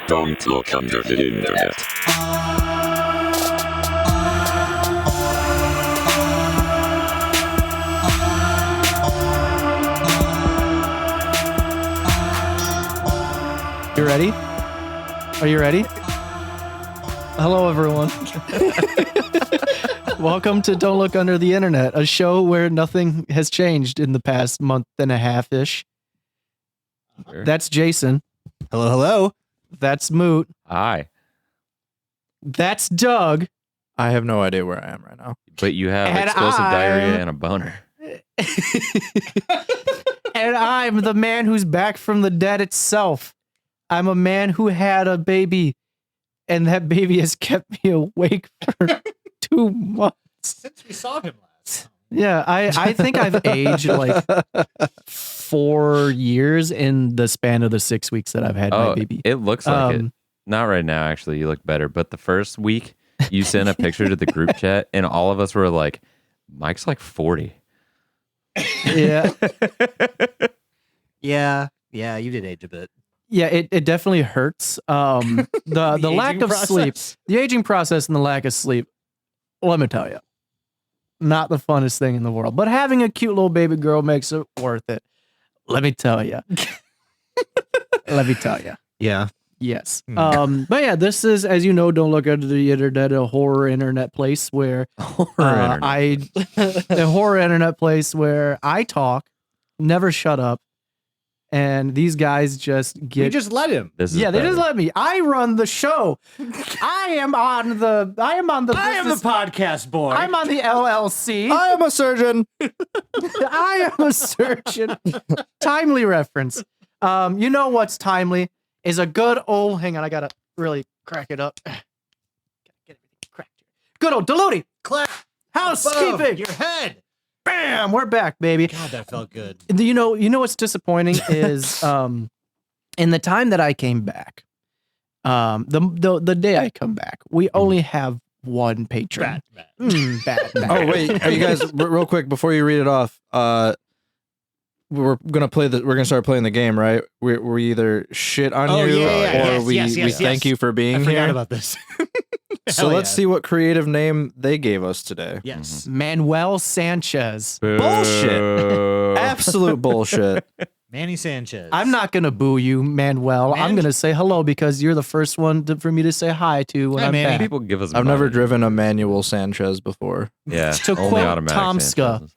Don't look under the internet. You ready? Are you ready? Hello, everyone. Welcome to Don't Look Under the Internet, a show where nothing has changed in the past month and a half-ish. Sure. That's Jason. Hello, hello. That's Moot. Hi. That's Doug. I have no idea where I am right now. But you have And explosive diarrhea I'm- and a boner. And I'm the man who's back from the dead itself. I'm a man who had a baby, and that baby has kept me awake for 2 months. Since we saw him last. Yeah, I think I've aged like 4 years in the span of the 6 weeks that I've had my baby. It looks like it. Not right now, actually. You look better. But the first week, you sent a picture to the group chat, and all of us were like, Mike's like 40. Yeah, Yeah, you did age a bit. yeah, it definitely hurts. The lack aging of sleep, the aging process, and the lack of sleep. Let me tell you, not the funnest thing in the world. But having a cute little baby girl makes it worth it. Let me tell you. Let me tell you. Yeah. Yes. But yeah, this is, as you know, Don't Look Under the Internet, a horror internet place where a horror internet place where I talk, never shut up, and these guys just You get. just let him. This is They better. just let me. I run the show. I am on the. I am the business- podcast boy. I'm on the LLC. I am a surgeon. I am a surgeon. Timely reference. You know what's timely is a good old. Hang on, I gotta really crack it up. Gotta get everything cracked here. Good old Diluti clap. housekeeping. Your head. Bam, we're back, baby. God, that felt good. You know what's disappointing is in the time that I came back, the day I come back, we only have one patron. Bad. Bad. Oh wait, are you guys real quick before you read it off? We're gonna start playing the game, right? We either shit on Oh, you yeah. or we Yes. thank you for I being forgot here. about this. So Hell let's yeah. see what creative name they gave us today. Yes. Manuel Sanchez. Bullshit. Absolute bullshit. Manny Sanchez. I'm not gonna boo you, Manuel. I'm gonna say hello because you're the first one for me to say hi to when Hi, I'm Manny. back. People give us I've never money. driven a Manuel Sanchez before. Yeah. To only quote automatic Tomska. Sanchez's.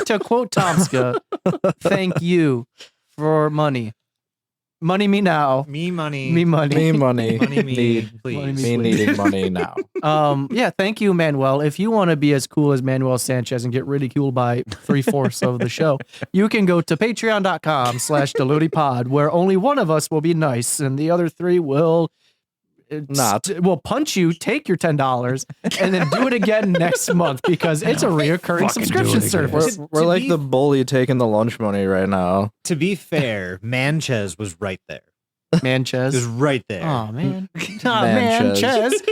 To quote Tomska, thank you for money. Money me now. Me money. Me money. Me money. Money me, Need please. Money me needing money now. Yeah, thank you, Manuel. If you want to be as cool as Manuel Sanchez and get ridiculed by 3/4 of the show, you can go to patreon.com/DelutiPod, where only one of us will be nice and the other three will will punch you, take your $10, and then do it again next month because it's a reoccurring subscription service. We're To like be- the bully taking the lunch money right now. To be fair, Manchez was right there. It was Manchez. right there. Oh, man. Manchez.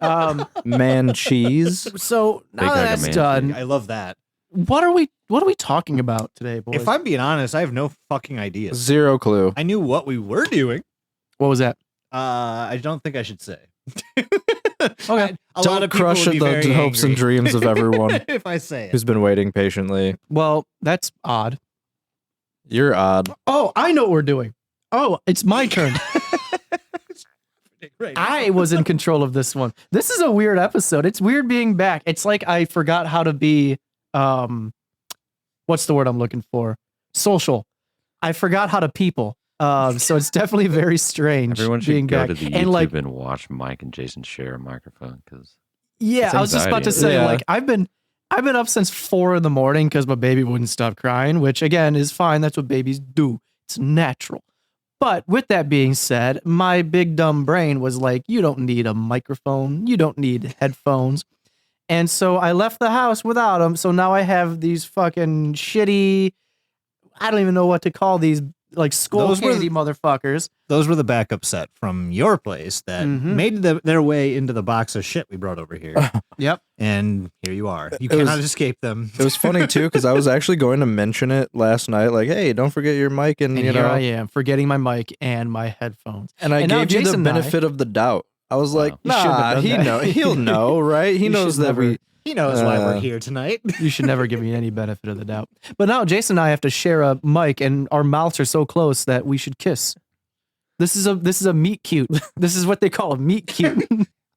Manchez. Man cheese. So now Big that hug of that's man done, I love that. what are we talking about today, boys? If I'm being honest, I have no fucking idea. Zero clue. I knew what we were doing. What was that? I don't think I should say. Okay. A Don't lot of people crush would be the very hopes and angry dreams of everyone if I say it. who's been waiting patiently. Well, that's odd. You're odd. Oh, I know what we're doing. Oh, it's my turn. Right. I was in control of this one. This is a weird episode. It's weird being back. It's like I forgot how to be what's the word I'm looking for? Social. I forgot how to people. So it's definitely very strange Everyone should being go back. to the YouTube and like, and watch Mike and Jason share a microphone because yeah, it's I was just about to anxiety. say, Yeah. like, I've been up since 4 a.m. because my baby wouldn't stop crying, which again is fine. That's what babies do. It's natural. But with that being said, my big dumb brain was like, you don't need a microphone. You don't need headphones. And so I left the house without them. So now I have these fucking shitty, I don't even know what to call these like skull Those were candy motherfuckers. Those were the backup set from your place that made their way into the box of shit we brought over here. Yep. And here you are. You It was- cannot escape them. It was funny too because I was actually going to mention it last night. Like, hey, don't forget your mic, and And you here know, I am, forgetting my mic and my headphones. and I And now gave you the Jason and I- benefit of the doubt. I was like, You shouldn't have nah, done that. he'll know, right? He You knows should that never- we. He knows why we're here tonight. You should never give me any benefit of the doubt. But now Jason and I have to share a mic, and our mouths are so close that we should kiss. This is a meet cute. This is what they call a meet cute.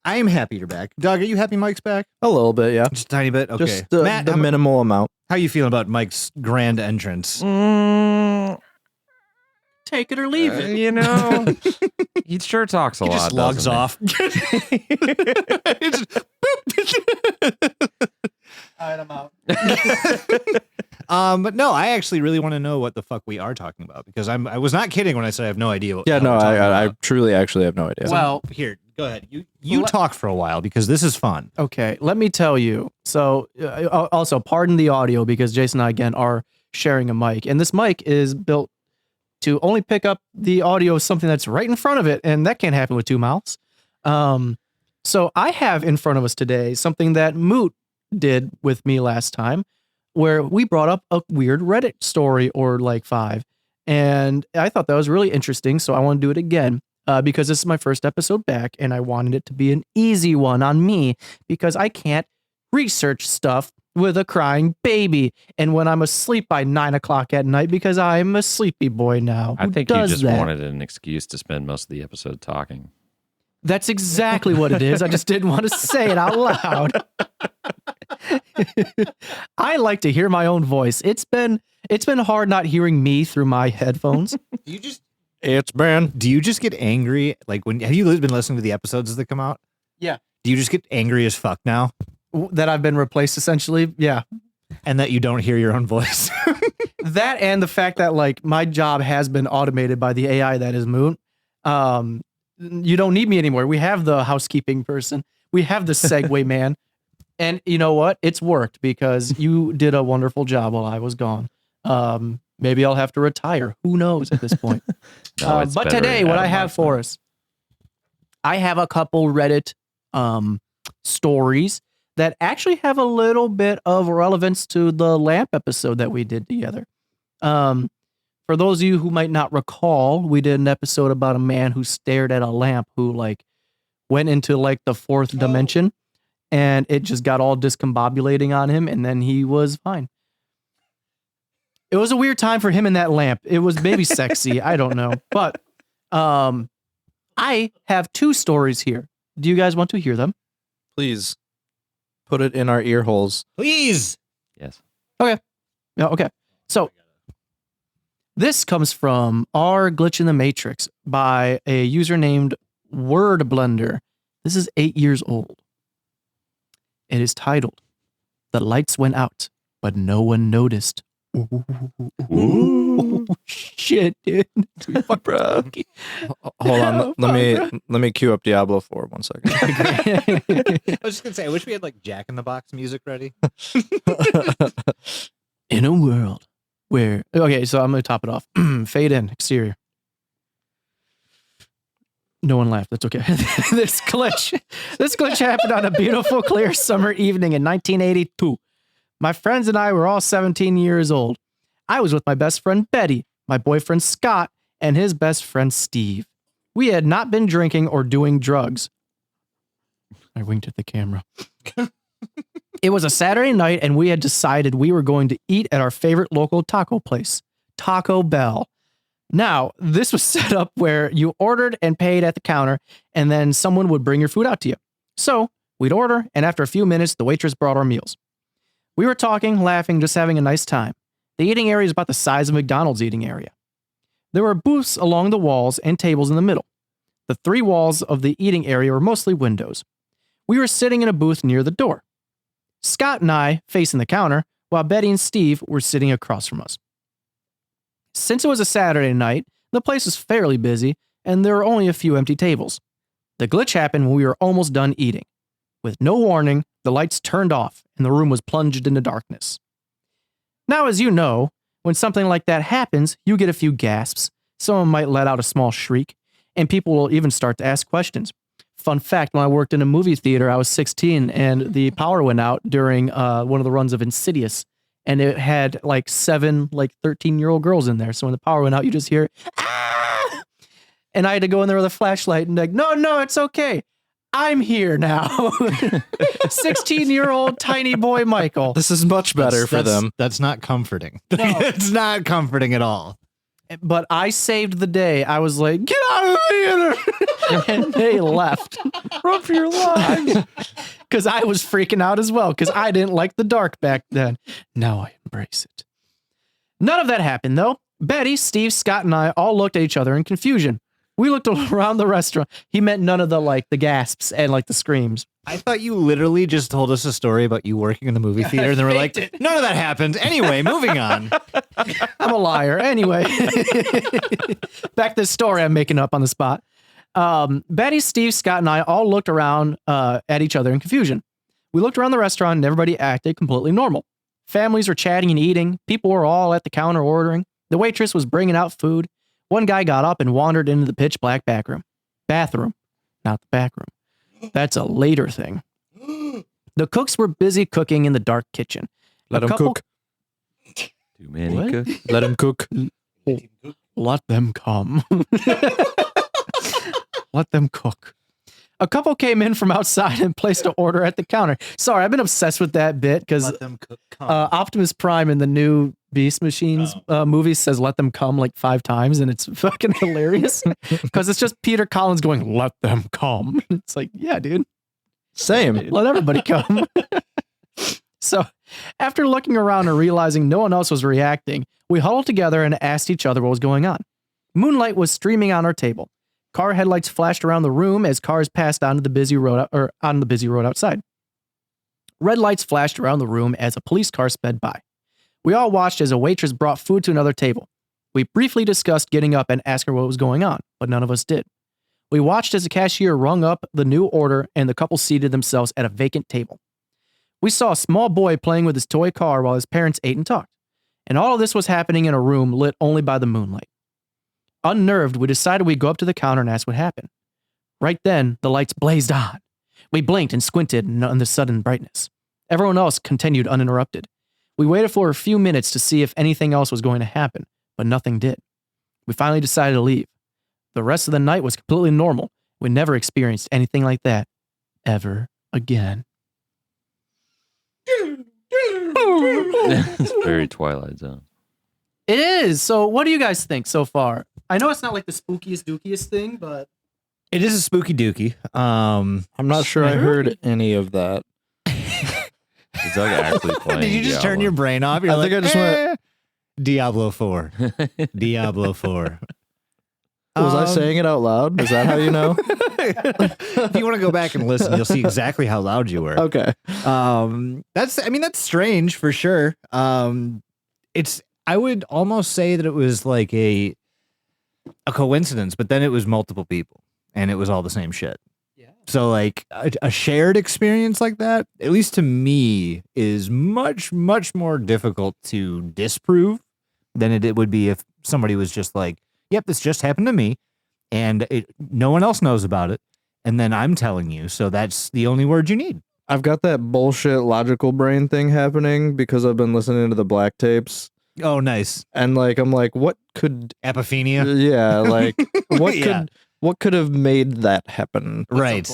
I am happy you're back. Doug, are you happy Mike's back? A little bit, yeah. Just a tiny bit? Okay. Just the Matt, how, minimal amount. how you feeling about Mike's grand entrance? Take it or leave it. You know, he sure talks a He lot. just logs doesn't he? off. All right, I'm out. But no, I actually really want to know what the fuck we are talking about because I was not kidding when I said I have no idea. What Yeah, the no, hell we're talking I about. truly actually have no idea. Well, Here, go ahead. You Well, talk for a while because this is fun. okay, let me tell you. So, also, pardon the audio because Jason and I, again, are sharing a mic. And this mic is built to only pick up the audio of something that's right in front of it. And that can't happen with two mouths. So, I have in front of us today something that Moot did with me last time where we brought up a weird Reddit story or like 5. And I thought that was really interesting. So, I want to do it again. Because this is my first episode back and I wanted it to be an easy one on me because I can't research stuff with a crying baby and when I'm asleep by 9 o'clock at night because I'm a sleepy boy now. I Who think you does just that? wanted an excuse to spend most of the episode talking. That's exactly what it is. I just didn't want to say it out loud. I like to hear my own voice. It's been hard not hearing me through my headphones. It's been. Do you just get angry? Like have you been listening to the episodes as they come out? Yeah. Do you just get angry as fuck now? That I've been replaced essentially. Yeah. And that you don't hear your own voice? That and the fact that like my job has been automated by the AI that is Moon. You don't need me anymore. We have the housekeeping person. We have the Segway man. And you know what? It's worked because you did a wonderful job while I was gone. Maybe I'll have to retire. Who knows at this point? No, it's But better today, to what have I a have mic for now. us, I have a couple Reddit stories that actually have a little bit of relevance to the lamp episode that we did together. For those of you who might not recall, we did an episode about a man who stared at a lamp who like went into like the fourth dimension and it just got all discombobulating on him and then he was fine. It was a weird time for him in that lamp. It was maybe sexy. I don't know. But I have 2 stories here. Do you guys want to hear them? Please put it in our ear holes. Please. Yes. Yeah, okay. So this comes from Our Glitch in the Matrix by a user named Word Blender. This is 8 years old. It is titled, "The Lights Went Out, but No One Noticed." Ooh, shit, dude. Bro. Hold on, let me cue up Diablo 4 1 second. I was just gonna say, I wish we had like Jack in the Box music ready. In a world where, okay, so I'm going to top it off. Fade in, exterior. No one laughed. That's okay. This glitch happened on a beautiful, clear summer evening in 1982. My friends and I were all 17 years old. I was with my best friend Betty, my boyfriend Scott, and his best friend Steve. We had not been drinking or doing drugs. I winked at the camera. It was a Saturday night, and we had decided we were going to eat at our favorite local taco place, Taco Bell. Now, this was set up where you ordered and paid at the counter, and then someone would bring your food out to you. So we'd order, and after a few minutes, the waitress brought our meals. We were talking, laughing, just having a nice time. The eating area is about the size of McDonald's eating area. There were booths along the walls and tables in the middle. The 3 walls of the eating area were mostly windows. We were sitting in a booth near the door. Scott and I facing the counter, while Betty and Steve were sitting across from us. Since it was a Saturday night, the place was fairly busy, and there were only a few empty tables. The glitch happened when we were almost done eating. With no warning, the lights turned off, and the room was plunged into darkness. Now, as you know, When something like that happens, you get a few gasps. Someone might let out a small shriek, and people will even start to ask questions. Fun fact, when I worked in a movie theater, I was 16, and the power went out during one of the runs of Insidious, and it had like 7 13-year-old girls in there. So when the power went out, you just hear, ah! And I had to go in there with a flashlight and like, no, it's okay. I'm here now. 16-year-old tiny boy Michael. This is much better for them. That's not comforting. No. It's not comforting at all. But I saved the day. I was like, get out of the theater. And they left. Run for your lives. Because I was freaking out as well, because I didn't like the dark back then. Now I embrace it. None of that happened, though. Betty, Steve, Scott, and I all looked at each other in confusion. We looked around the restaurant. He meant none of the the gasps and the screams. I thought you literally just told us a story about you working in the movie theater, and they were like, none of that happened. Anyway, moving on. I'm a liar. Anyway, back to the story I'm making up on the spot. Betty, Steve, Scott, and I all looked around at each other in confusion. We looked around the restaurant and everybody acted completely normal. Families were chatting and eating. People were all at the counter ordering. The waitress was bringing out food. One guy got up and wandered into the pitch black bathroom, not the back room. That's a later thing. The cooks were busy cooking in the dark kitchen. Let them cook. Too many What? cooks. Let them cook. Let them come. Let them cook. A couple came in from outside and placed an order at the counter. Sorry, I've been obsessed with that bit because Let them cook. Optimus Prime in the new Beast Machines movie says "let them come" like 5 times, and it's fucking hilarious because it's just Peter Collins going "let them come." It's like, yeah, dude, Same. let everybody come. So, after looking around and realizing no one else was reacting, we huddled together and asked each other what was going on. Moonlight was streaming on our table. Car headlights flashed around the room as cars passed onto the busy road outside. Red lights flashed around the room as a police car sped by. We all watched as a waitress brought food to another table. We briefly discussed getting up and asking her what was going on, but none of us did. We watched as the cashier rung up the new order and the couple seated themselves at a vacant table. We saw a small boy playing with his toy car while his parents ate and talked. And all of this was happening in a room lit only by the moonlight. Unnerved, we decided we'd go up to the counter and ask what happened. Right then, the lights blazed on. We blinked and squinted in the sudden brightness. Everyone else continued uninterrupted. We waited for a few minutes to see if anything else was going to happen, but nothing did. We finally decided to leave. The rest of the night was completely normal. We never experienced anything like that ever again. It's very Twilight Zone. It is. So what do you guys think so far? I know it's not like the spookiest dookiest thing, but It is a spooky dookie. I'm not sure I heard any of that. Is Doug actually playing? Did you just turn your brain off? You're I think I just went- Diablo 4. Diablo 4. Was I saying it out loud? Is that how you know? If you want to go back and listen, you'll see exactly how loud you were. Okay. That's strange for sure. I would almost say that it was like a coincidence, but then it was multiple people and it was all the same shit. yeah. So like a shared experience like that, at least to me, is much, much more difficult to disprove than it would be if somebody was just like, yep, this just happened to me and no one else knows about it. And then I'm telling you, so that's the only word you need. I've got that bullshit logical brain thing happening because I've been listening to the black tapes. Oh, nice. And I'm like, what could Apophenia. yeah, like what Yeah. what could have made that happen? Right.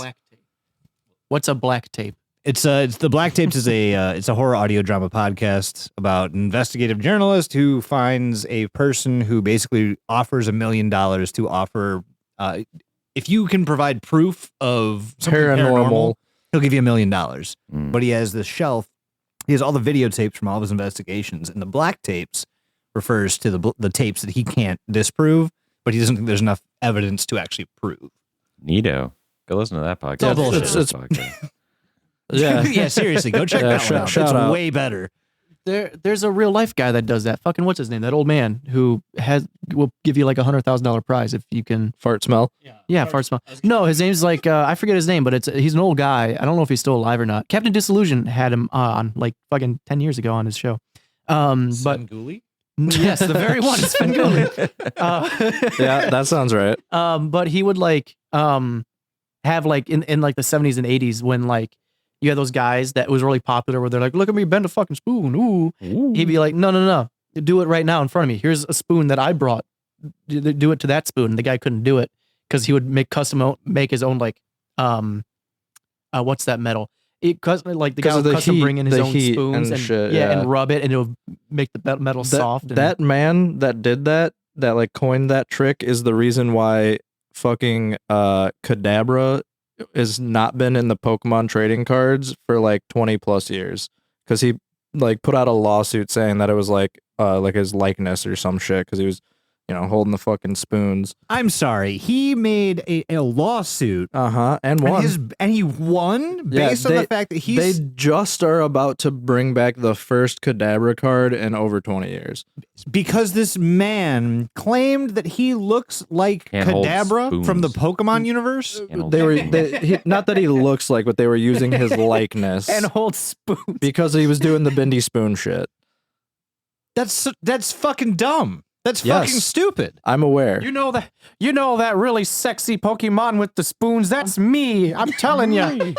What's a black tape? It's the Black Tapes is it's a horror audio drama podcast about an investigative journalist who finds a person who basically offers $1 million to offer if you can provide proof of something paranormal, he'll give you $1 million. But he has this shelf. He has all the videotapes from all of his investigations, and the black tapes refers to the tapes that he can't disprove, but he doesn't think there's enough evidence to actually prove. Neato. Go listen to that podcast. all bullshit. Podcast. Yeah. Yeah, seriously, go check that one out. shout It's out. way better. There's a real life guy that does that. Fucking what's his name? That old man who will give you like $100,000 prize if you can. Fart smell. Yeah, fart smell. No, his name's like I forget his name, but he's an old guy. I don't know if he's still alive or not. Captain Disillusion had him on like fucking 10 years ago on his show. But Sunguli? Yes, the very one. It's Svengoolie. Yeah, that sounds right. But he would like have like in like the 70s and 80s when like you had those guys that was really popular where they're like, look at me bend a fucking spoon. Ooh. He'd be like, no. Do it right now in front of me. Here's a spoon that I brought. Do it to that spoon. The guy couldn't do it because he would make his own like what's that metal? Like the guy would custom bring in his own spoons and shit, and rub it and it would make the metal soft. That man that did that like coined that trick is the reason why fucking Kadabra has not been in the Pokemon trading cards for like 20 plus years because he like put out a lawsuit saying that it was like his likeness or some shit because he was holding the fucking spoons. I'm sorry. He made a lawsuit. And won. And he won based on the fact that they just are about to bring back the first Kadabra card in over 20 years. Because this man claimed that he looks like Kadabra from the Pokemon universe. Not that he looks like, but they were using his likeness. And holds spoons. Because he was doing the bendy spoon shit. That's fucking dumb. That's fucking stupid. I'm aware. You know that really sexy Pokemon with the spoons? That's me. I'm telling you.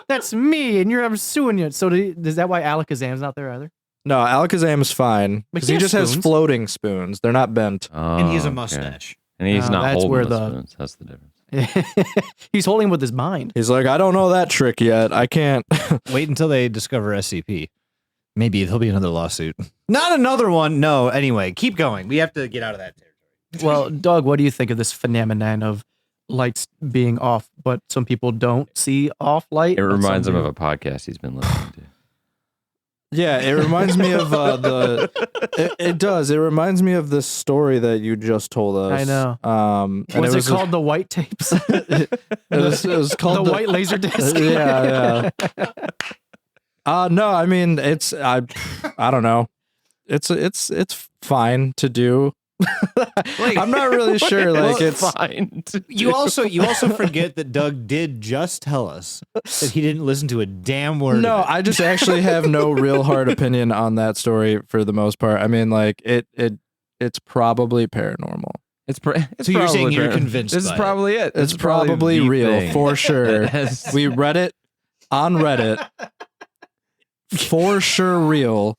That's me, and I'm suing you. So is that why Alakazam's not there either? No, Alakazam is fine. Because he just has floating spoons. They're not bent. And he has a mustache. And he's not that's holding where the spoons. That's the difference. He's holding with his mind. He's like, I don't know that trick yet. I can't. Wait until they discover SCP. Maybe there'll be another lawsuit. Not another one. No. Anyway, keep going. We have to get out of that territory. Well, Doug, what do you think of this phenomenon of lights being off, but some people don't see off light? It reminds him of a podcast he's been listening to. Yeah, it reminds me of It does. It reminds me of this story that you just told us. I know. And was it called the white tapes? it was called the white laser disc. Yeah. No, I mean I don't know. It's fine to do. I'm not really sure. Like it's fine. You also forget that Doug did just tell us that he didn't listen to a damn word. No, of it. I just actually have no real hard opinion on that story for the most part. I mean, like it's probably paranormal. So you're saying you're convinced? This is probably it. It's probably the real thing. for sure. We read it on Reddit. For sure, real.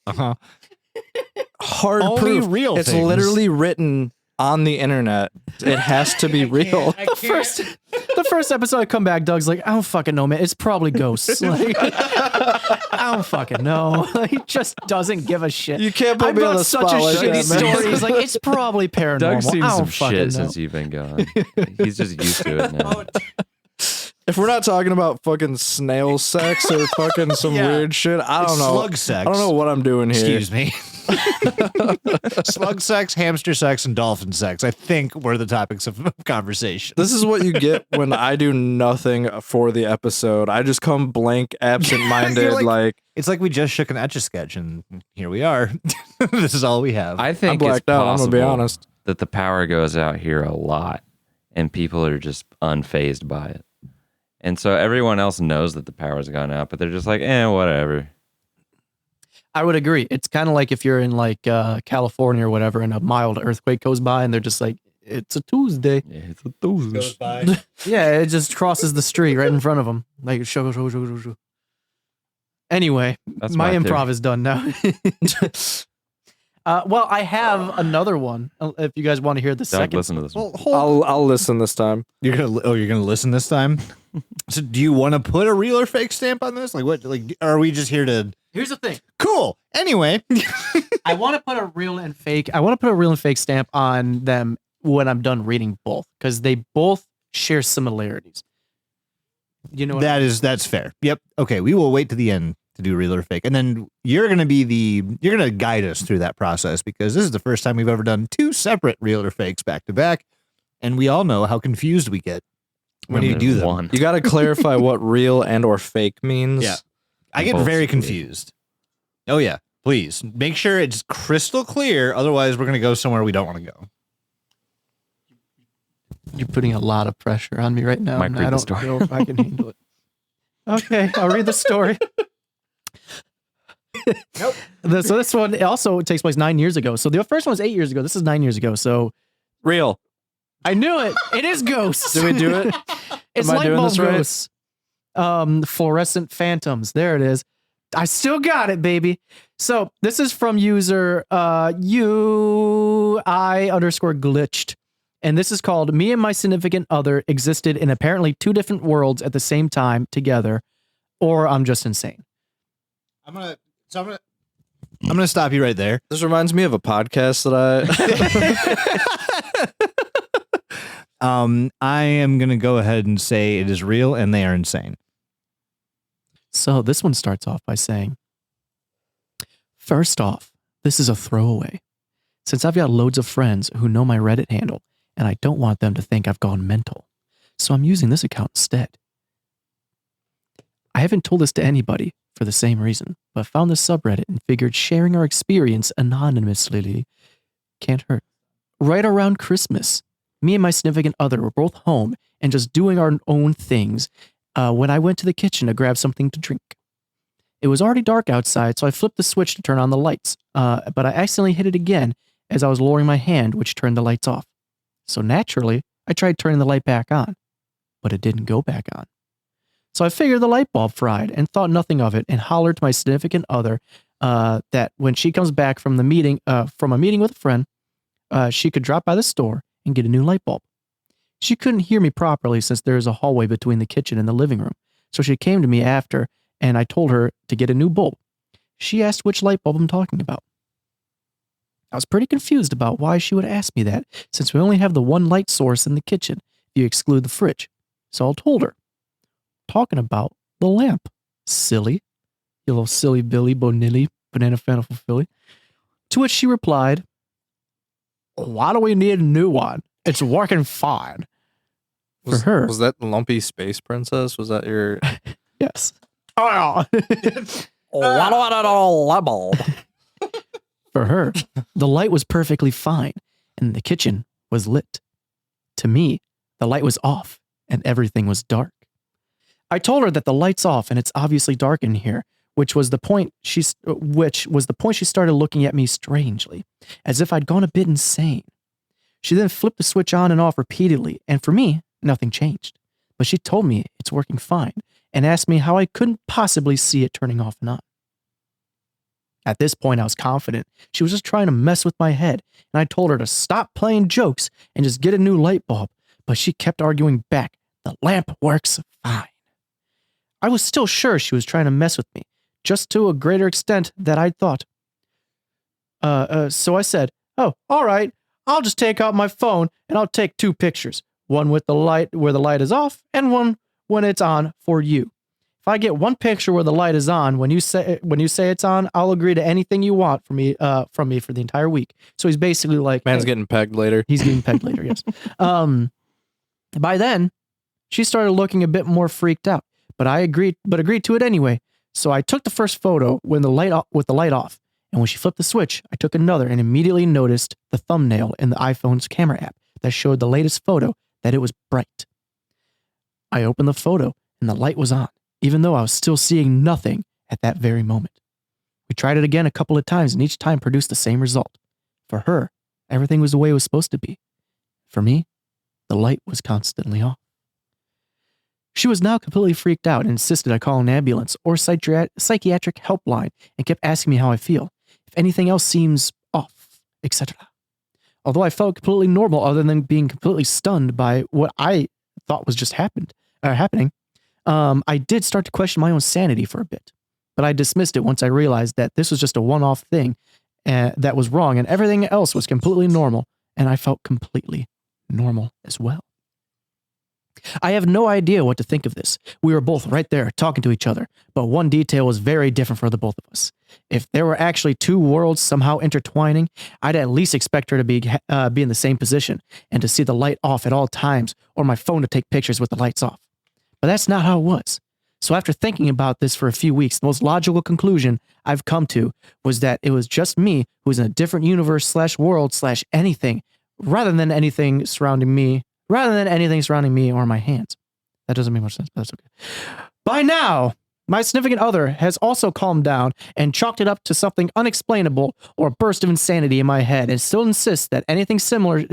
Hard Only proof. real It's things. literally written on the internet. It has to be real. The first episode I come back, Doug's like, I don't fucking know, man. It's probably ghosts. Like, I don't fucking know. He just doesn't give a shit. You can't put me on the such spot a like shitty that, man. story. He's like, it's probably paranormal. Doug's seen I some don't fucking shit know. since you've been gone. He's just used to it now. If we're not talking about fucking snail sex or fucking some weird shit, I don't know. Slug sex. I don't know what I'm doing here. Excuse me. Slug sex, hamster sex, and dolphin sex, I think, were the topics of conversation. This is what you get when I do nothing for the episode. I just come blank, absent-minded, You're like It's like we just shook an Etch-a-Sketch, and here we are. This is all we have. I think I'm blacked it's out. I'm gonna be possible honest. that the power goes out here a lot, and people are just unfazed by it. And so everyone else knows that the power's gone out, but they're just like, whatever. I would agree. It's kind of like if you're in like California or whatever, and a mild earthquake goes by, and they're just like, "It's a Tuesday." Yeah, it's a Tuesday. Goes by. Yeah, it just crosses the street right in front of them. Like, show. Anyway, That's my my improv theory. is done now. Well, I have another one. If you guys want to hear the Doug, second. listen to this one. Well, hold. I'll listen this time. You're gonna listen this time. So, do you want to put a real or fake stamp on this? Like, what? Like, are we just here to? Here's the thing. Cool. Anyway, I want to put a real and fake. I want to put a real and fake stamp on them when I'm done reading both, because they both share similarities. You know what that's fair. Yep. Okay, we will wait to the end to do real or fake, and then you're gonna guide us through that process, because this is the first time we've ever done two separate real or fakes back to back, and we all know how confused we get when you do them. One. You got to clarify what real and or fake means. Yeah. I get Both very should be. confused. Oh yeah, please make sure it's crystal clear. Otherwise, we're gonna go somewhere we don't want to go. You're putting a lot of pressure on me right now. Might and read I the don't story. know if I can handle it. Okay, I'll read the story. Nope. So this one also takes place 9 years ago. So the first one was 8 years ago. This is 9 years ago. So Real. I knew it. It is ghosts. Did we do it? It's Am I light doing bulb this right? ghosts. Fluorescent phantoms. There it is. I still got it, baby. So this is from user UI_glitched. And this is called Me and My Significant Other Existed in Apparently Two Different Worlds at the Same Time Together, or I'm Just Insane. I'm gonna stop you right there. This reminds me of a podcast that I am gonna go ahead and say it is real and they are insane. So this one starts off by saying, first off, this is a throwaway, since I've got loads of friends who know my Reddit handle, and I don't want them to think I've gone mental. So I'm using this account instead. I haven't told this to anybody for the same reason, but found this subreddit and figured sharing our experience anonymously can't hurt. Right around Christmas, me and my significant other were both home and just doing our own things when I went to the kitchen to grab something to drink. It was already dark outside, so I flipped the switch to turn on the lights, but I accidentally hit it again as I was lowering my hand, which turned the lights off. So naturally, I tried turning the light back on, but it didn't go back on. So I figured the light bulb fried and thought nothing of it and hollered to my significant other that when she comes back from a meeting with a friend, she could drop by the store and get a new light bulb. She couldn't hear me properly since there is a hallway between the kitchen and the living room, so she came to me after and I told her to get a new bulb. She asked which light bulb I'm talking about. I was pretty confused about why she would ask me that, since we only have the one light source in the kitchen if you exclude the fridge. So I told her, talking about the lamp. Silly. You little silly Billy Bonilli, banana fan for Philly. To which she replied, why do we need a new one? It's working fine. For her. Was that Lumpy Space Princess? Was that your... Yes. Oh, why do I need a light bulb? For her, the light was perfectly fine, and the kitchen was lit. To me, the light was off, and everything was dark. I told her that the light's off, and it's obviously dark in here, which was the point she started looking at me strangely, as if I'd gone a bit insane. She then flipped the switch on and off repeatedly, and for me, nothing changed. But she told me it's working fine, and asked me how I couldn't possibly see it turning off and on. At this point, I was confident she was just trying to mess with my head, and I told her to stop playing jokes and just get a new light bulb, but she kept arguing back, the lamp works fine. I was still sure she was trying to mess with me, just to a greater extent that I'd thought. So I said, oh, all right, I'll just take out my phone and I'll take 2 pictures, one with the light where the light is off and one when it's on for you. If I get one picture where the light is on, when you say it's on, I'll agree to anything you want from me for the entire week. So he's basically like, Man's getting pegged later. he's getting pegged later, yes. By then, she started looking a bit more freaked out, but agreed to it anyway. So I took the first photo with the light off, and when she flipped the switch, I took another and immediately noticed the thumbnail in the iPhone's camera app that showed the latest photo that it was bright. I opened the photo and the light was on, even though I was still seeing nothing at that very moment. We tried it again a couple of times, and each time produced the same result. For her, everything was the way it was supposed to be. For me, the light was constantly off. She was now completely freaked out and insisted I call an ambulance or psychiatric helpline and kept asking me how I feel, if anything else seems off, etc. Although I felt completely normal other than being completely stunned by what I thought was just happening, I did start to question my own sanity for a bit, but I dismissed it once I realized that this was just a one-off thing that was wrong and everything else was completely normal, and I felt completely normal as well. I have no idea what to think of this. We were both right there talking to each other, but one detail was very different for the both of us. If there were actually 2 worlds somehow intertwining, I'd at least expect her to be in the same position and to see the light off at all times, or my phone to take pictures with the lights off. But that's not how it was. So after thinking about this for a few weeks, the most logical conclusion I've come to was that it was just me who was in a different universe / world / anything, rather than anything surrounding me or my hands. That doesn't make much sense, but that's okay. By now, My significant other has also calmed down and chalked it up to something unexplainable or a burst of insanity in my head and still insists that if anything similar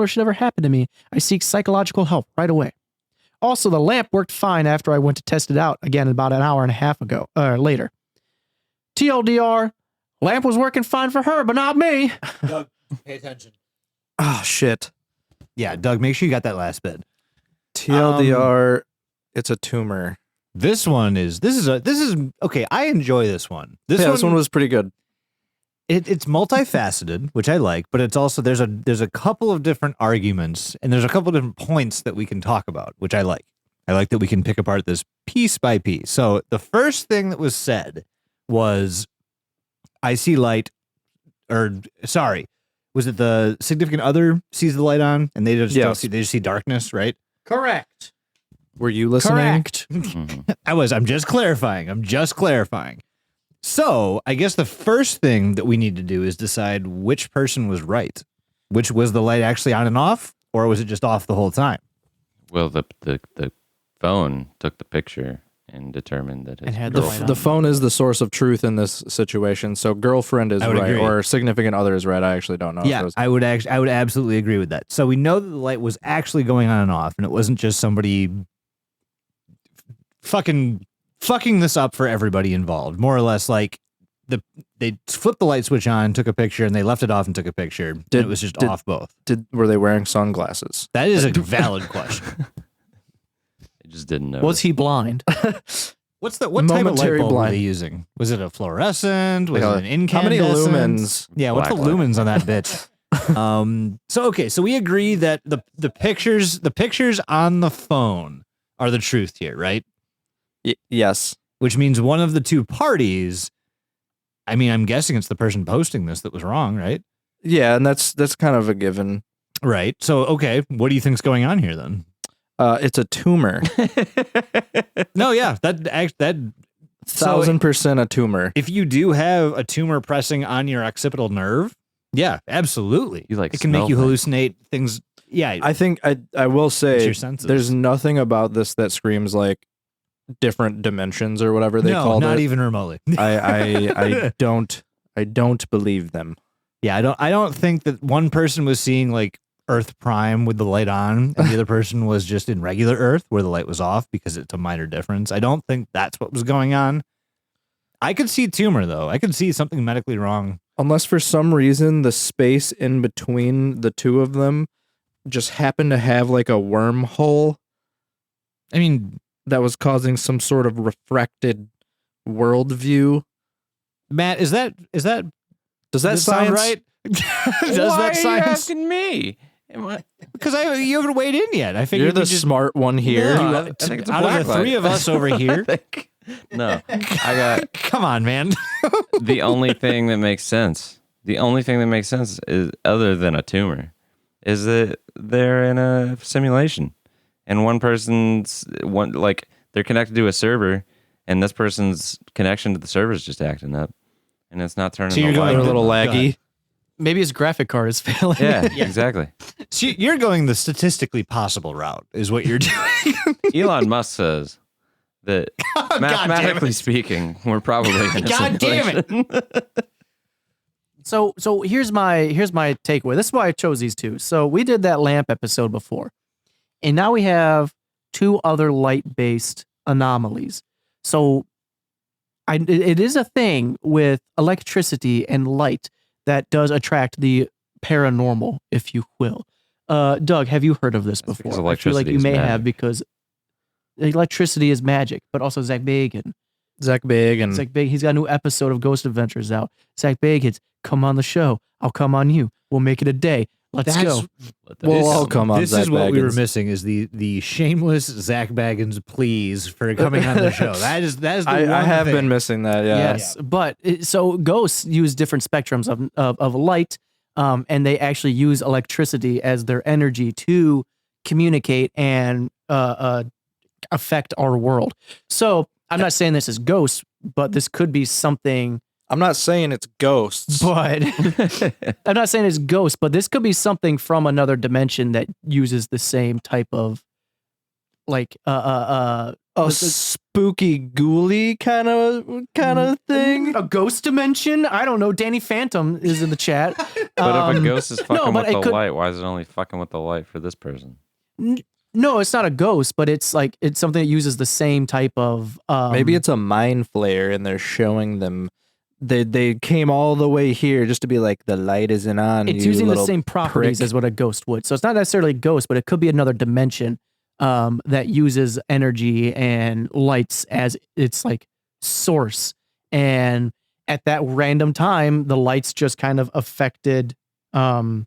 should ever happen to me, I seek psychological help right away. Also, the lamp worked fine after I went to test it out again about an hour and a half later. TLDR, lamp was working fine for her, but not me. Doug, pay attention. Oh shit. Yeah, Doug, make sure you got that last bit. TLDR, it's a tumor. This is okay. I enjoy this one. This one was pretty good. It's multifaceted, which I like, but it's also there's a couple of different arguments and there's a couple of different points that we can talk about, which I like. I like that we can pick apart this piece by piece. So the first thing that was said was, I see light, was it the significant other sees the light on and they just don't see, they just see darkness, right? Correct. Were you listening? Correct. I'm just clarifying. So I guess the first thing that we need to do is decide which person was right. Which was the light actually on and off, or was it just off the whole time? Well, the phone took the picture and determined that his had the girlfriend- The phone is the source of truth in this situation. So girlfriend is I would right, agree. or significant other is right. I actually don't know. if it Yeah, was- I would absolutely agree with that. So we know that the light was actually going on and off, and it wasn't just somebody fucking this up for everybody involved. More or less, like they flipped the light switch on, took a picture, and they left it off and took a picture. And it was just off both. Were they wearing sunglasses? That is a valid question. They just didn't know. Was he blind? What type of light Momentary bulb were blind. they using? Was it a fluorescent? Was Like it an how many incandescent? lumens? Yeah, what's the Black light. lumens on that bitch? So we agree that the pictures on the phone are the truth here, right? Yes. Which means one of the two parties, I mean, I'm guessing it's the person posting this that was wrong, right? Yeah, and that's kind of a given. Right. So, okay, what do you think's going on here then? It's a tumor. No, yeah, that 1,000% a tumor. if you do have a tumor pressing on your occipital nerve, yeah, absolutely. You, like, it can make smell you things. hallucinate things. Yeah, I think I will it's say your senses. there's nothing about this that screams like different dimensions or whatever they no, called not it. even remotely. I don't believe them. Yeah, I don't think that one person was seeing like Earth Prime with the light on, and the other person was just in regular Earth where the light was off because it's a minor difference. I don't think that's what was going on. I could see tumor though. I could see something medically wrong. Unless for some reason the space in between the two of them just happened to have like a wormhole I mean, that was causing some sort of refracted worldview. Matt, is that Does that sound science right? Does Why that are you science? asking me? Because you haven't weighed in yet. I figured You're the we just smart one here. No, you- I think it's a out black of the three light. of us over here. No, I got Come on, man. the only thing that makes sense. The only thing that makes sense is, other than a tumor, is that they're in a simulation, and they're connected to a server, and this person's connection to the server is just acting up, and it's not turning. So you're the going light They're a on. little Go ahead. laggy. Maybe his graphic card is failing. Yeah, exactly. So you're going the statistically possible route, is what you're doing. Elon Musk says that damn mathematically it. speaking, we're probably in a God damn it. simulation. So here's my takeaway. This is why I chose these two. So we did that lamp episode before, and now we have two other light-based anomalies. So it is a thing with electricity and light that does attract the paranormal, if you will. Doug, have you heard of this That's because before? I feel like electricity you is may magic. have, because electricity is magic, but also Zach Bagans. Zach Big and Zach Big, he's got a new episode of Ghost Adventures out. Zach Bagans, come on the show. I'll come on you. We'll make it a day. Let's go. Let that we'll be all known. come on. This Zach is what we were Baggins. missing: is the shameless Zach Baggins pleas for coming on the show. That is the I one have thing. been missing that. Yeah. Yes, but so ghosts use different spectrums of light, and they actually use electricity as their energy to communicate and affect our world. So I'm not saying this is ghosts, but this could be something. I'm not saying it's ghosts. But I'm not saying it's ghosts, but this could be something from another dimension that uses the same type of like a spooky ghouly kind of thing. A ghost dimension? I don't know. Danny Phantom is in the chat. But if a ghost is fucking but with it the light, why is it only fucking with the light for this person? No, it's not a ghost, but it's something that uses the same type of. Maybe it's a mind flare, and they're showing them. They came all the way here just to be like, the light isn't on. It's you using the little same properties prick. as what a ghost would. So it's not necessarily a ghost, but it could be another dimension that uses energy and lights as its like source. And at that random time, the lights just kind of affected, the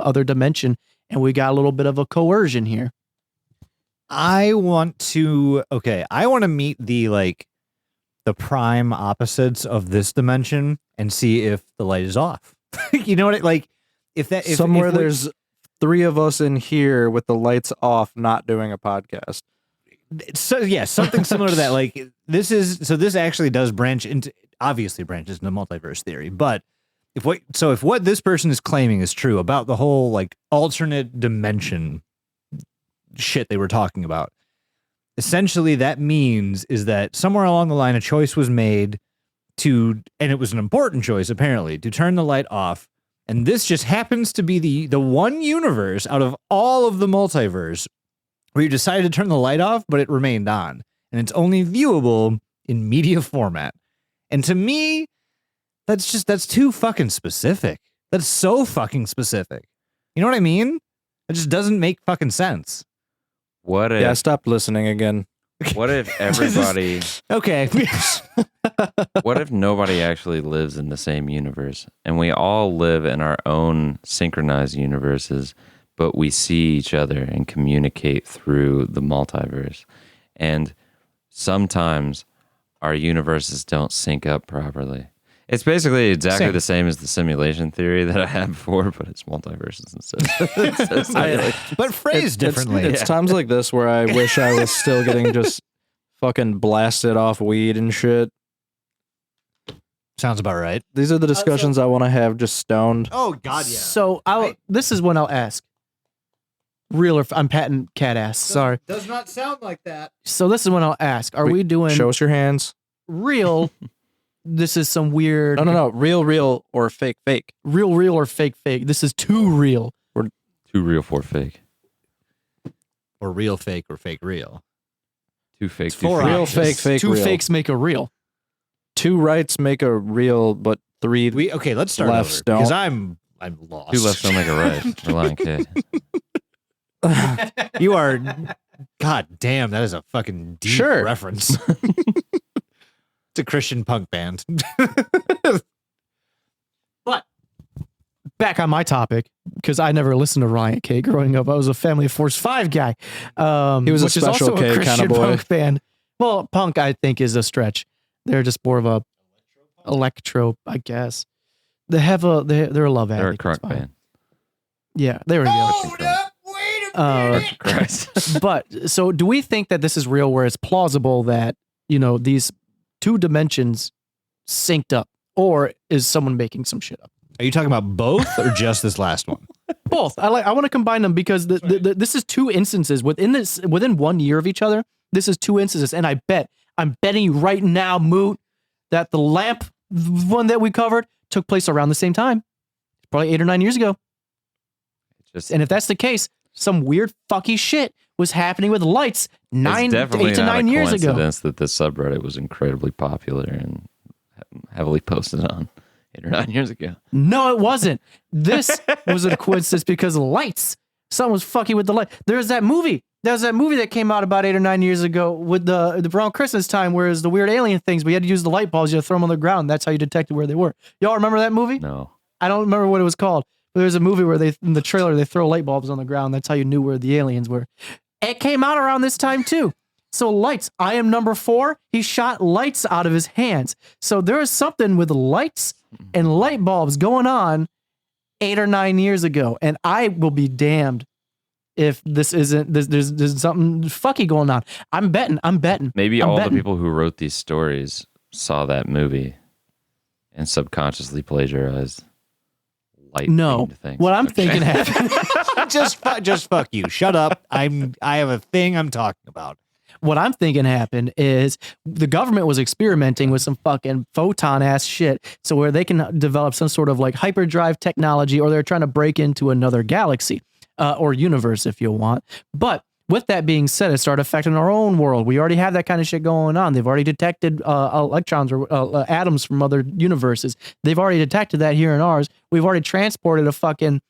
other dimension, and we got a little bit of a coercion here. I want to meet the prime opposites of this dimension and see if the light is off. You know what? If There's 3 of us in here with the lights off, not doing a podcast. So yeah, something similar to that. This actually does branches into multiverse theory. But if what this person is claiming is true about the whole alternate dimension shit they were talking about, essentially that means is that somewhere along the line a choice was made and it was an important choice apparently, to turn the light off, and this just happens to be the one universe out of all of the multiverse where you decided to turn the light off but it remained on, and it's only viewable in media format. And to me, that's too fucking specific. That's so fucking specific. You know what I mean? It just doesn't make fucking sense. What if? Yeah, I stopped listening again. What if everybody? Okay. What if nobody actually lives in the same universe, and we all live in our own synchronized universes, but we see each other and communicate through the multiverse, and sometimes our universes don't sync up properly. It's basically exactly the same as the simulation theory that I had before, but it's multiverses instead. But phrased differently. It's times like this where I wish I was still getting just fucking blasted off weed and shit. Sounds about right. These are the discussions I want to have just stoned. Oh God, yeah. So this is when I'll ask. Real or I'm patting cat ass. Sorry. Does not sound like that. So this is when I'll ask. Are we doing Show us your hands. real? This is some weird. No. Real, or fake. Real, or fake. This is too real. Too real for fake. Or real fake or fake real. Too fake. It's Too four fake. Real, options. fake, Two real. fakes make a real. 2 rights make a real, but 3 Let's start lefts over, don't. because I'm lost. Two left don't make a right. Reliant kid. You are. God damn, that is a fucking deep Sure. reference. It's a Christian punk band. But back on my topic, because I never listened to Riot K growing up. I was a Family of Force 5 guy. He was a which is Special also K a kinda Christian boy. punk band. Well, punk I think is a stretch. They're just more of a electro, I guess. They're a love They're a addict. It's crunk fine. band. Yeah, there we go. Christ. But so do we think that this is real, where it's plausible that, these 2 dimensions synced up, or is someone making some shit up? Are you talking about both or just this last one? Both. I want to combine them because this is 2 instances within 1 year of each other. This is 2 instances, and I'm betting you right now, Moot, that the lamp one that we covered took place around the same time, probably 8 or 9 years ago. And if that's the case, some weird fucky shit was happening with lights 8 to 9 years ago. Coincidence that this subreddit was incredibly popular and heavily posted on 8 or 9 years ago. No, it wasn't. This was a coincidence because of lights. Something was fucking with the light. There's that movie. There's that movie that came out about 8 or 9 years ago with the around Christmas time, where it's the weird alien things. We had to use the light bulbs. You had to throw them on the ground. That's how you detected where they were. Y'all remember that movie? No. I don't remember what it was called. But there's a movie where in the trailer, they throw light bulbs on the ground. That's how you knew where the aliens were. It came out around this time too. So lights, I am number 4. He shot lights out of his hands. So there is something with lights and light bulbs going on 8 or 9 years ago. And I will be damned if this isn't, there's something fucky going on. I'm betting. Maybe I'm all betting. the people who wrote these stories saw that movie and subconsciously plagiarized light No. themed things. What I'm Okay. thinking happened. just fuck you. Shut up. I have a thing I'm talking about. What I'm thinking happened is the government was experimenting with some fucking photon ass shit. So where they can develop some sort of like hyperdrive technology, or they're trying to break into another galaxy or universe if you want. But with that being said, it started affecting our own world. We already have that kind of shit going on. They've already detected electrons or atoms from other universes. They've already detected that here in ours. We've already transported a fucking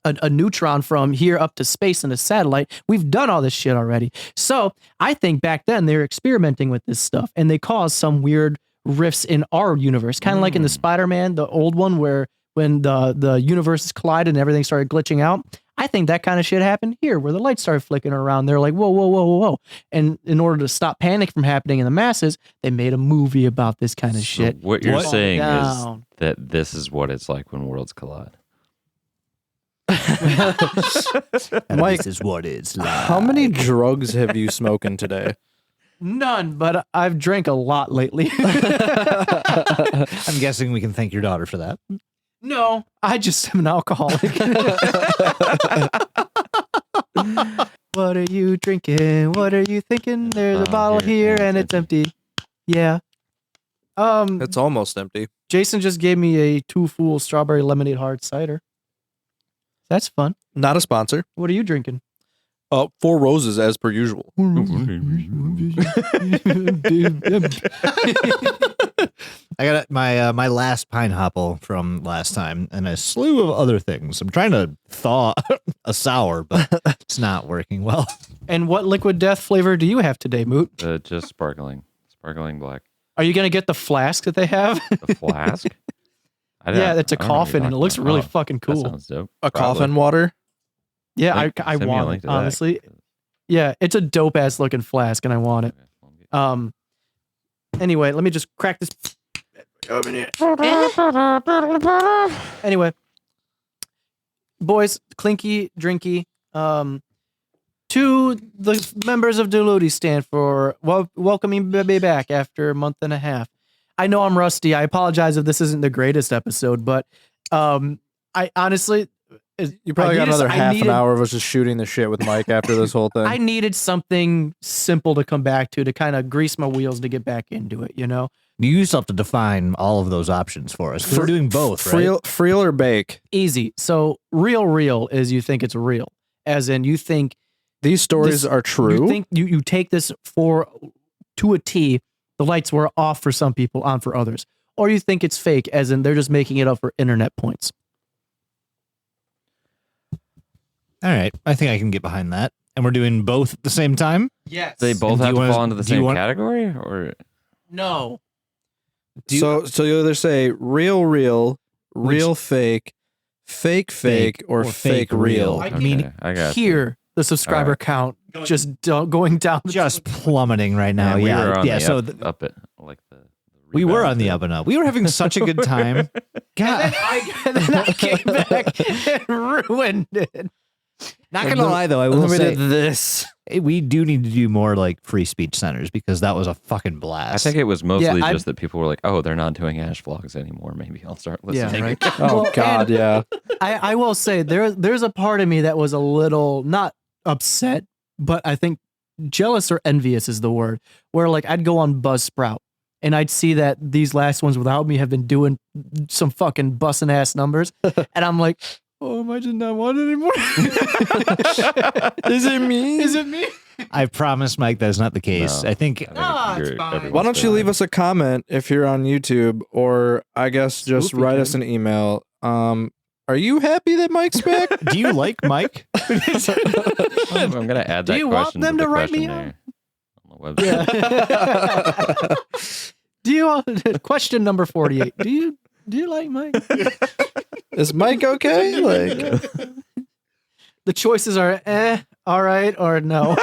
a neutron from here up to space in a satellite. We've done all this shit already. So I think back then they were experimenting with this stuff, and they caused some weird rifts in our universe, kind of like in the Spider-Man, the old one, where when the universes collided and everything started glitching out. I think that kind of shit happened here, where the lights started flickering around. They're like, whoa, whoa, whoa, whoa, whoa. And in order to stop panic from happening in the masses, they made a movie about this kind of So shit. what you're Calm saying down. is that this is what it's like when worlds collide. Mike, This is what it's like. how many drugs have you smoking today? None, but I've drank a lot lately. I'm guessing we can thank your daughter for that. No, I just am an alcoholic. What are you drinking? What are you thinking? There's a bottle here and it's empty. Yeah. It's almost empty. Jason just gave me a 2 Fool strawberry lemonade hard cider. That's fun. Not a sponsor. What are you drinking? 4 roses as per usual. I got my last pine hopple from last time, and a slew of other things. I'm trying to thaw a sour, but it's not working well. And what liquid death flavor do you have today, Moot? Just sparkling black. Are you going to get the flask that they have? The flask? Yeah, it's a coffin, and it looks really fucking That cool. sounds dope. A Probably. coffin water. Yeah, Link- I send me a want link it, to that. honestly. Yeah, it's a dope ass looking flask, and I want it. Okay, well, I'm Anyway, let me just crack this open here. Anyway, boys, clinky, drinky. To the members of Diluti stand for welcoming me back after a month and a half. I know I'm rusty. I apologize if this isn't the greatest episode, but I honestly, You probably got another half an hour of us just shooting the shit with Mike after this whole thing. I needed something simple to come back to kind of grease my wheels to get back into it, you know? You still have to define all of those options for us. We're doing both, right? Freel or bake? Easy. So real is you think it's real. As in you think These stories this- are true. You think you take this to a T, the lights were off for some people, on for others. Or you think it's fake, as in they're just making it up for internet points. All right. I think I can get behind that. And we're doing both at the same time? Yes. They both And do have you to wanna- fall into the do you same want- category, or No. So you either say real, fake, fake, or fake real. I I mean, Okay, I got you. Hear the subscriber Alright. count just going down. just plummeting right now. Man, we yeah. were on yeah. the So up it like the we were rebound on the thing. up and up. We were having such a good time. God. And then I came back and ruined it. Not gonna lie though, I will Then we say did this. we do need to do more like free speech centers because that was a fucking I blast. think it was mostly I- just that people were like, "Oh, they're not doing Ash vlogs anymore. Maybe I'll start Yeah, listening." right. Oh Well, God, and yeah. I will say there's a part of me that was a little not upset, but I think jealous or envious is the word. Where like I'd go on Buzzsprout and I'd see that these last ones without me have been doing some fucking bussin' ass numbers, and I'm like, oh, am I just not want it anymore? Is it me? Is it me? I promise, Mike, that is not the case. No. I think Ah, it's fine. Why don't you leave us a comment if you're on YouTube, or I guess just Spoofy write kid. us an email. Are you happy that Mike's back? do you like Mike? I'm gonna add that Do you want question them to to the write me questionnaire on the website. Do you question number 48? Do you like Mike? Is Mike okay? Like, The choices are all right, or no.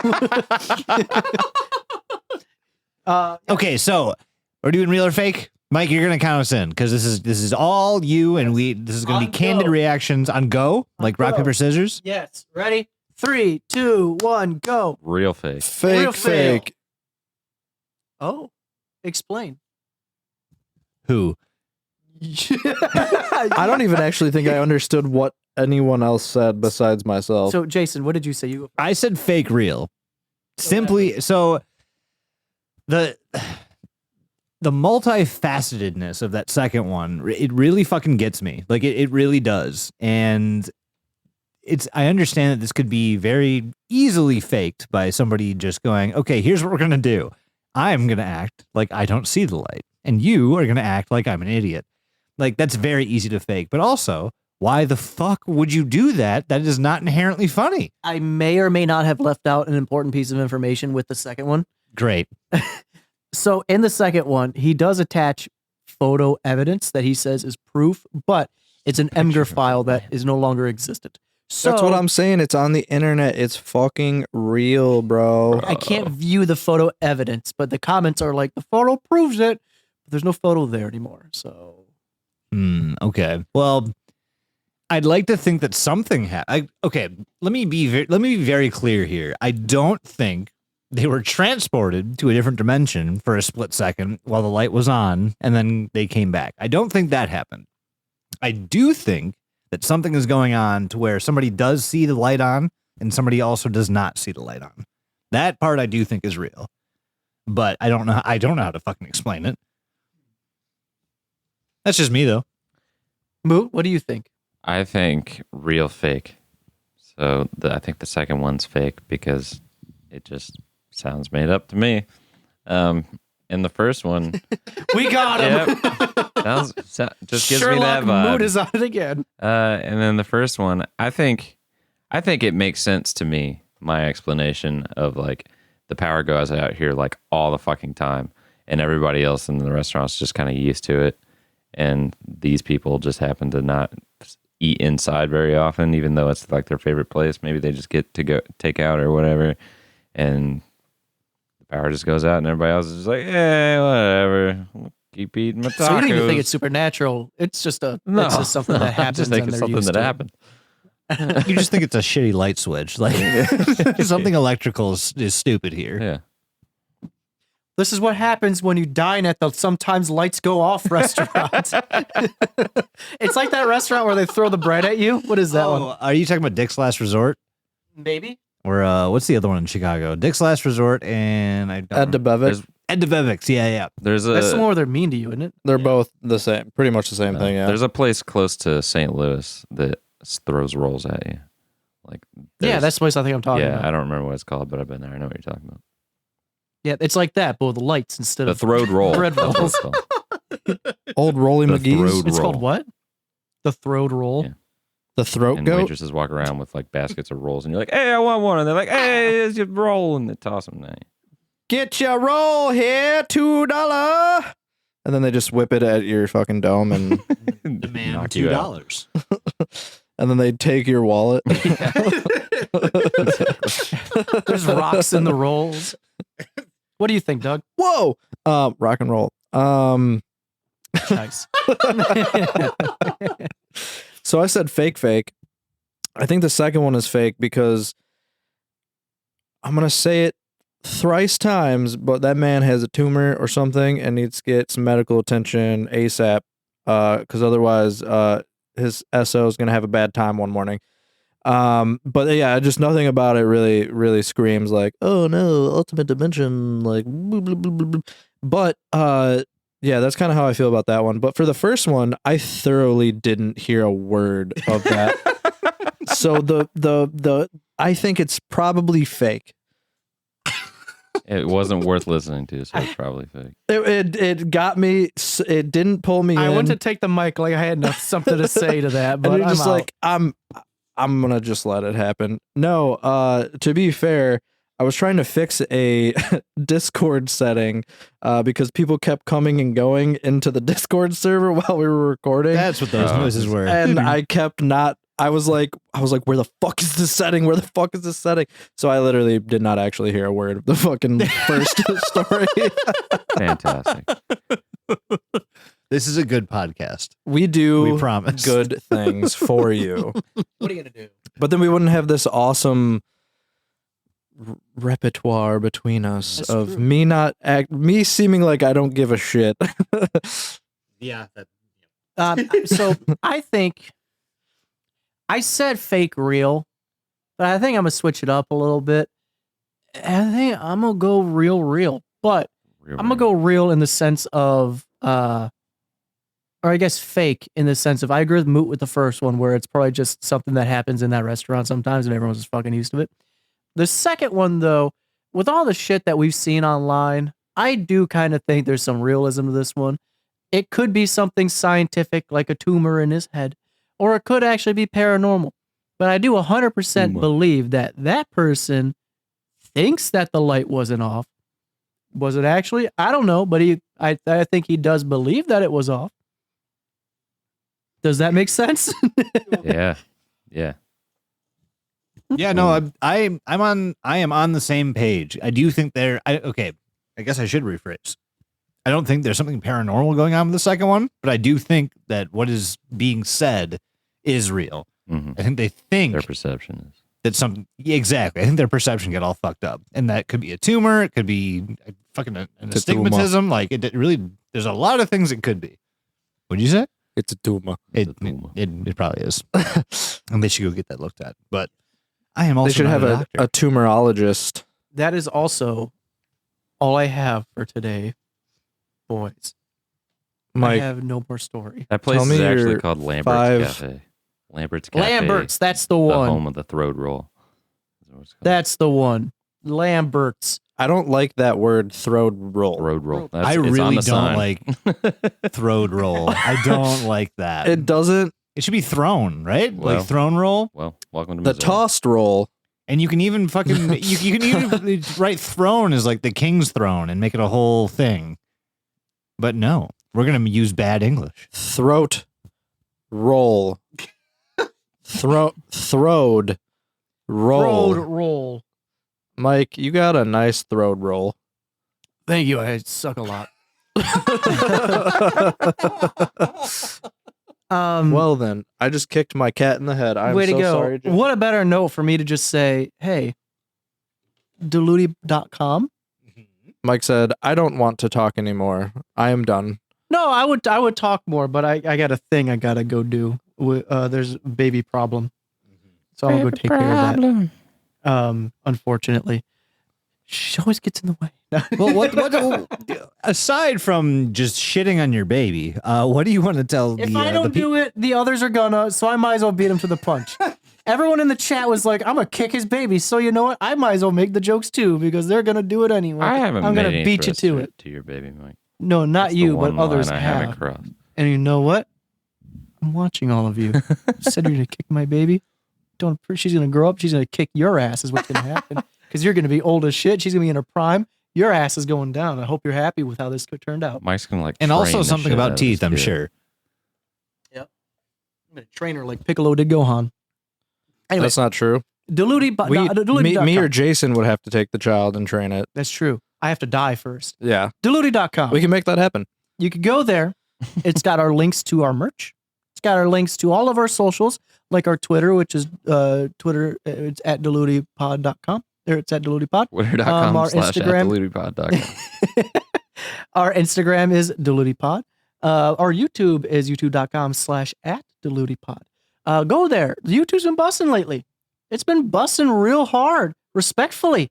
Okay, so we're doing real or fake. Mike, you're gonna count us in because this is all you, and this is gonna be On candid go. reactions on go, like rock go. paper scissors. Yes. Ready? 3, 2, 1, go. Real fake. Real fake. fail. Oh, explain. Who? I don't even actually think I understood what anyone else said besides myself. So, Jason, what did you say? You I said fake real. Simply so the multifacetedness of that second one, it really fucking gets me. Like it really does. And I understand that this could be very easily faked by somebody just going, okay, here's what we're gonna do. I'm gonna act like I don't see the light, and you are gonna act like I'm an idiot. Like that's very easy to fake. But also, why the fuck would you do that? That is not inherently funny. I may or may not have left out an important piece of information with the second one. Great. So in the second one, he does attach photo evidence that he says is proof, but it's an Emger file that is no longer existent. So That's what I'm saying. It's on the internet. It's fucking real, bro. I can't view the photo evidence, but the comments are like, the photo proves it, but there's no photo there anymore. So Okay. Well, I'd like to think that something happened. Okay, let me be very clear here. I don't think they were transported to a different dimension for a split second while the light was on, and then they came back. I don't think that happened. I do think that something is going on to where somebody does see the light on, and somebody also does not see the light on. That part I do think is real, but I don't know. I don't know how to fucking explain it. That's just me, though. Moo, what do you think? I think real fake. So I think the second one's fake because it just sounds made up to me. In the first one, We got him. just gives Sherlock me that vibe. Mood is on it again. And then the first one, I think it makes sense to me. My explanation of like the power goes out here like all the fucking time, and everybody else in the restaurant's just kind of used to it, and these people just happen to not eat inside very often, even though it's like their favorite place. Maybe they just get to go take out or whatever, and the power just goes out, and everybody else is just like, yeah, whatever. Keep eating my tacos. So you don't even think it's supernatural. It's just something that I happens. just think and it's they're something used that to it. happened. You just think it's a shitty light switch. Like something electrical is stupid here. Yeah. This is what happens when you dine at the sometimes lights go off restaurant. It's like that restaurant where they throw the bread at you. What is that one? Are you talking about Dick's Last Resort? Maybe. Or what's the other one in Chicago? Dick's Last Resort and I don't Ed DeBevic. Ed DeBevick's. Yeah. There's a That's the one where they're mean to you, isn't it? They're both the same, pretty much the same thing. Yeah. There's a place close to St. Louis that throws rolls at you. Like Yeah, there's- that's the place I think I'm talking yeah. about. I don't remember what it's called, but I've been there. I know what you're talking about. Yeah, it's like that, but with the lights instead The of throwed roll. bread That's what rolls. it's called. Old Rolly The McGee's. throwed It's called roll. what? The throwed roll. Yeah. The throat And goat. waitresses walk around with like baskets of rolls, and you're like, "Hey, I want one," and they're like, "Hey, here's your roll," and they toss them at you. Get your roll here, $2. And then they just whip it at your fucking dome, and Demand Knock you out. $2. and then they take your wallet. There's rocks in the rolls. What do you think, Doug? Whoa, rock and roll. Nice. So I said fake. I think the second one is fake because I'm gonna say it thrice times, but that man has a tumor or something and needs to get some medical attention ASAP. Because otherwise, his SO is gonna have a bad time one morning. But yeah, just nothing about it really screams like, oh no, ultimate dimension, like blah, blah, blah, blah, blah. But yeah, that's kind of how I feel about that one. But for the first one, I thoroughly didn't hear a word of that. So the I think it's probably fake. It wasn't worth listening to, so it's probably fake. It got me. It didn't pull me I in. went to take the mic like I had something to say to that, but and you're I'm just out. like I'm gonna just let it happen. No, to be fair, I was trying to fix a Discord setting because people kept coming and going into the Discord server while we were recording. That's what those noises were. And I kept not. I was like, where the fuck is this setting? Where the fuck is this setting? So I literally did not actually hear a word of the fucking first story. Fantastic. This is a good podcast. We do We promise. good things for you, what are you gonna do? but then we wouldn't have this awesome repertoire between us That's of true. me seeming like I don't give a shit. Yeah. So I think I said fake real, but I think I'm gonna switch it up a little bit. I think I'm gonna go real, but I'm gonna go real in the sense of, or I guess fake in the sense of I agree with Moot with the first one, where it's probably just something that happens in that restaurant sometimes, and everyone's just fucking used to it. The second one, though, with all the shit that we've seen online, I do kind of think there's some realism to this one. It could be something scientific, like a tumor in his head, or it could actually be paranormal. But I do 100% believe that that person thinks that the light wasn't off. Was it actually? I don't know, but I think he does believe that it was off. Does that make sense? Yeah. Yeah, no, I am on the same page. I do think okay, I guess I should rephrase. I don't think there's something paranormal going on with the second one, but I do think that what is being said is real. Mm-hmm. I think they think Their perception is. that exactly. I think their perception got all fucked up, and that could be a tumor. It could be fucking an astigmatism. Like it really, there's a lot of things it could be. What'd you say? It's a tumor. It probably is, and they should go get that looked at. But I am also They should not have a doctor. a tumorologist. That is also all I have for today, boys. Mike, I have no more story. That place Tell is me actually your called Lambert's 5 Cafe. Lambert's Cafe. Lambert's, that's the The one. home of the throat roll. Is what it's called. That's the one. Lambert's. I don't like that word throat roll. Throat roll. That's, I it's on really the don't sign. like throat roll. I don't like that. It doesn't. It should be thrown, right? Well, like throne roll. Well, welcome to The Missouri. tossed roll. And you can even fucking you can even write throne as like the king's throne and make it a whole thing. But no, we're gonna use bad English. Throat roll. Throwed roll. Road roll. Mike, you got a nice throat roll. Thank you. I suck a lot. Well then, I just kicked my cat in the head. I'm way to so go. sorry. Jim. What a better note for me to just say, hey, Diluti.com. Mike said, I don't want to talk anymore. I am done. No, I would talk more, but I got a thing I gotta go do. There's a baby problem, so I'll go take care of that. Unfortunately, she always gets in the way. Well, what aside from just shitting on your baby, what do you want to tell If the I don't the do it, the others are gonna. So I might as well beat him to the punch. Everyone in the chat was like, "I'm gonna kick his baby." So you know what? I might as well make the jokes too because they're gonna do it anyway. I haven't I'm made gonna any beat you threats to it. to your baby, Mike. No, not That's the you, but one others line I haven't have. crossed. And you know what? I'm watching all of you. You said you're gonna kick my baby. She's gonna grow up. She's gonna kick your ass. Is what's gonna happen because you're gonna be old as shit. She's gonna be in her prime. Your ass is going down. I hope you're happy with how this turned out. Mike's gonna like. and train also the something shit out about of teeth, this I'm kid. sure. I'm gonna train her like Piccolo did Gohan. Anyway, That's not true. Me or Jason would have to take the child and train it. That's true. I have to die first. Yeah. Diluti.com. We can make that happen. You could go there. It's got our links to our merch. It's got our links to all of our socials, like our Twitter, which is Twitter. It's at dilutipod.com. There, it's at dilutipod. Twitter.com our Instagram- /@deludipod.com. Our Instagram is dilutipod. Our YouTube is youtube.com/@dilutipod. Go there. YouTube's been busting lately. It's been busting real hard, respectfully.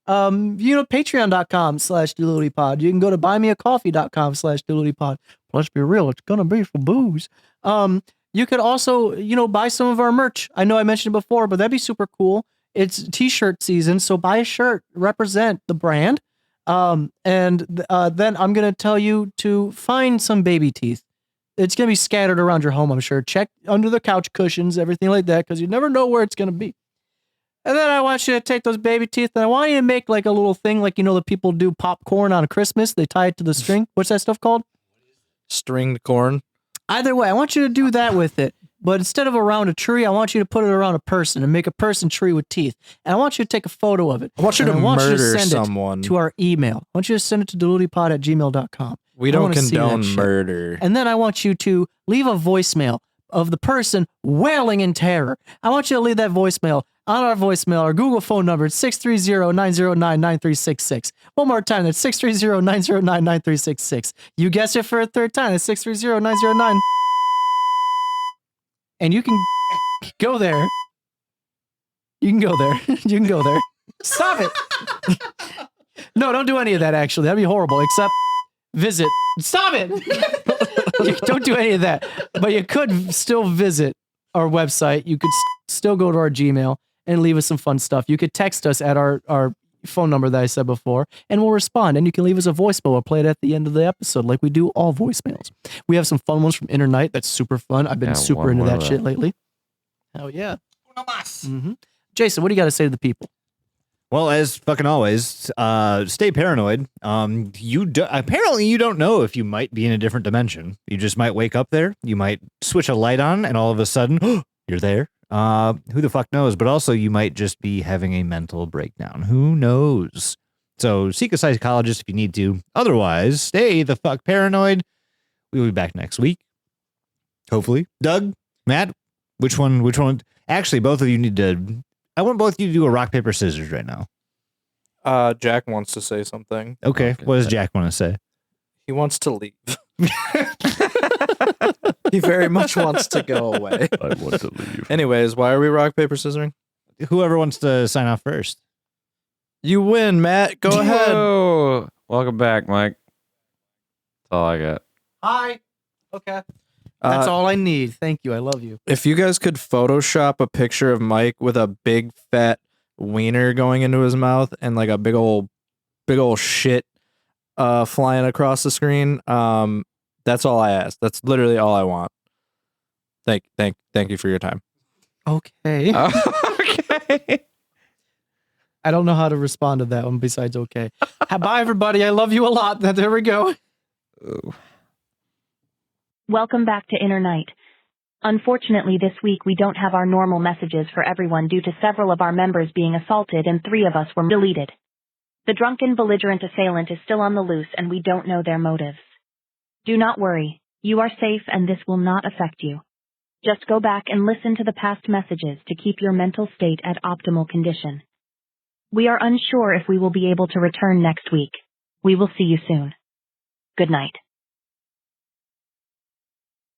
Patreon.com/dilutipod. You can go to buymeacoffee.com/dilutipod. Let's be real, it's gonna be for booze. You could also, buy some of our merch. I know I mentioned it before, but that'd be super cool. It's t-shirt season, so buy a shirt, represent the brand. Then I'm gonna tell you to find some baby teeth. It's gonna be scattered around your home, I'm sure. Check under the couch cushions, everything like that, because you never know where it's gonna be. And then I want you to take those baby teeth and I want you to make like a little thing, like the people do popcorn on Christmas. They tie it to the string. What's that stuff called? Stringed corn. Either way, I want you to do that with it. But instead of around a tree, I want you to put it around a person and make a person tree with teeth. And I want you to take a photo of it. I want you And to I want you to murder send someone. it to our email. I want you to send it to dilutipod@gmail.com. We I don't wanna see that condone shit. murder. And then I want you to leave a voicemail of the person wailing in terror. I want you to leave that voicemail on our voicemail, our Google phone number. It's 630-909-9366. One more time, that's 630-909-9366. You guessed it for a third time. It's 630-909. and you can go there. You can go there. You can go there. Stop it. No, don't do any of that, actually. That'd be horrible, except visit. Stop it. Don't do any of that. But you could still visit our website. You could still go to our Gmail and leave us some fun stuff. You could text us at our phone number that I said before, and we'll respond. And you can leave us a voicemail or play it at the end of the episode like we do all voicemails. We have some fun ones from Internight. That's super fun. I've been super into that shit lately. Hell yeah. Mm-hmm. Jason, what do you got to say to the people? Well, as fucking always, stay paranoid. Apparently you don't know if you might be in a different dimension. You just might wake up there. You might switch a light on, and all of a sudden, you're there. Who the fuck knows? But also, you might just be having a mental breakdown. Who knows? So seek a psychologist if you need to. Otherwise, stay the fuck paranoid. We'll be back next week. Hopefully. Doug, Matt, which one? Actually, both of you need to... I want both of you to do a rock, paper, scissors right now. Jack wants to say something. Okay. What does Jack want to say? He wants to leave. He very much wants to go away. I want to leave. Anyways, why are we rock, paper, scissoring? Whoever wants to sign off first. You win, Matt. Go ahead. Whoa. Welcome back, Mike. That's all I got. Hi. Okay. That's all I need. Thank you. I love you. If you guys could Photoshop a picture of Mike with a big fat wiener going into his mouth and like a big old shit flying across the screen, that's all I ask. That's literally all I want. Thank you for your time. Okay. Okay. I don't know how to respond to that one besides okay. Bye, everybody. I love you a lot. There we go. Ooh. Welcome back to Inner Night. Unfortunately, this week we don't have our normal messages for everyone due to several of our members being assaulted and 3 of us were deleted. The drunken, belligerent assailant is still on the loose and we don't know their motives. Do not worry. You are safe and this will not affect you. Just go back and listen to the past messages to keep your mental state at optimal condition. We are unsure if we will be able to return next week. We will see you soon. Good night.